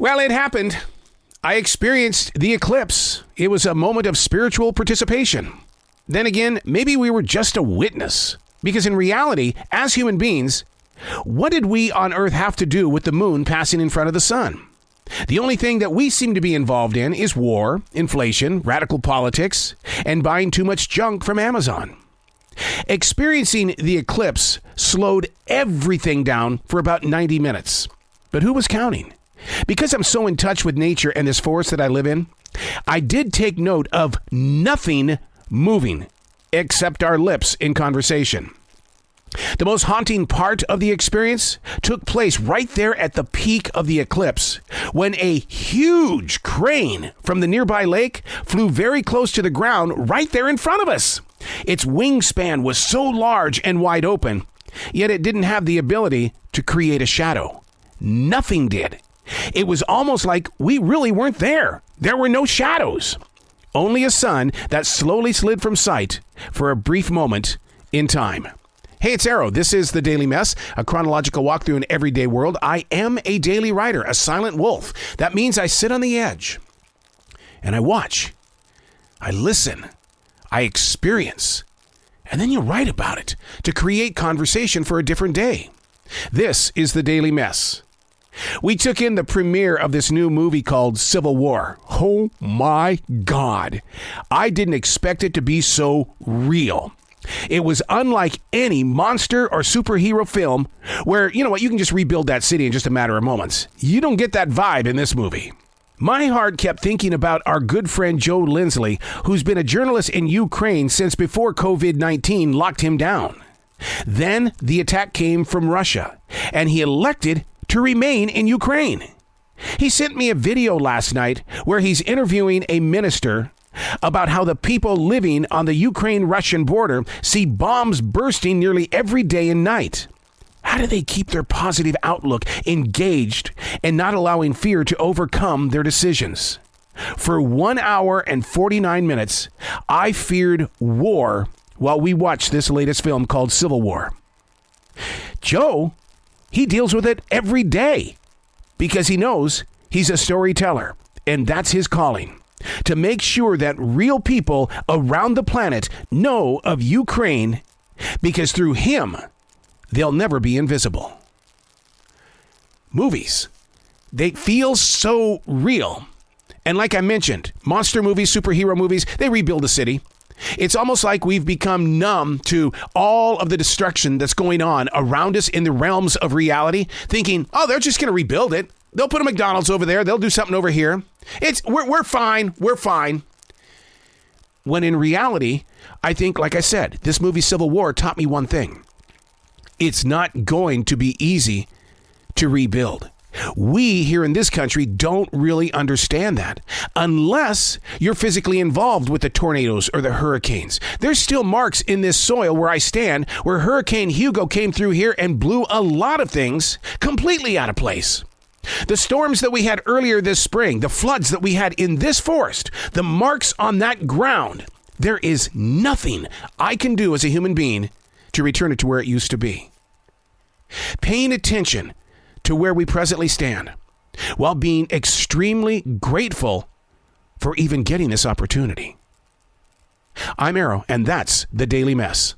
Well, it happened. I experienced the eclipse. It was a moment of spiritual participation. Then again, maybe we were just a witness. Because in reality, as human beings, what did we on Earth have to do with the moon passing in front of the sun? The only thing that we seem to be involved in is war, inflation, radical politics, and buying too much junk from Amazon. Experiencing the eclipse slowed everything down for about 90 minutes. But who was counting? Because I'm so in touch with nature and this forest that I live in, I did take note of nothing moving except our lips in conversation. The most haunting part of the experience took place right there at the peak of the eclipse when a huge crane from the nearby lake flew very close to the ground right there in front of us. Its wingspan was so large and wide open, yet it didn't have the ability to create a shadow. Nothing did. It was almost like we really weren't there. There were no shadows. Only a sun that slowly slid from sight for a brief moment in time. Hey, it's Arrow. This is The Daily Mess, a chronological walk through an everyday world. I am a daily writer, a silent wolf. That means I sit on the edge and I watch, I listen, I experience, and then you write about it to create conversation for a different day. This is The Daily Mess. We took in the premiere of this new movie called Civil War. Oh my God. I didn't expect it to be so real. It was unlike any monster or superhero film where, you know what, you can just rebuild that city in just a matter of moments. You don't get that vibe in this movie. My heart kept thinking about our good friend Joe Lindsley, who's been a journalist in Ukraine since before COVID-19 locked him down. Then the attack came from Russia, and he elected to remain in Ukraine. He sent me a video last night where he's interviewing a minister about how the people living on the Ukraine-Russian border see bombs bursting nearly every day and night. How do they keep their positive outlook engaged and not allowing fear to overcome their decisions? For 1 hour and 49 minutes, I feared war while we watched this latest film called Civil War. Joe, he deals with it every day because he knows he's a storyteller, and that's his calling. To make sure that real people around the planet know of Ukraine, because through him, they'll never be invisible. Movies, they feel so real. And like I mentioned, monster movies, superhero movies, they rebuild a city. It's almost like we've become numb to all of the destruction that's going on around us in the realms of reality, thinking, oh, they're just going to rebuild it. They'll put a McDonald's over there. They'll do something over here. We're fine. We're fine. When in reality, I think, like I said, this movie Civil War taught me one thing. It's not going to be easy to rebuild. We here in this country don't really understand that unless you're physically involved with the tornadoes or the hurricanes. There's still marks in this soil where I stand where Hurricane Hugo came through here and blew a lot of things completely out of place. The storms that we had earlier this spring, the floods that we had in this forest, the marks on that ground, there is nothing I can do as a human being to return it to where it used to be. Paying attention to where we presently stand while being extremely grateful for even getting this opportunity. I'm Arrow, and that's The Daily Mess.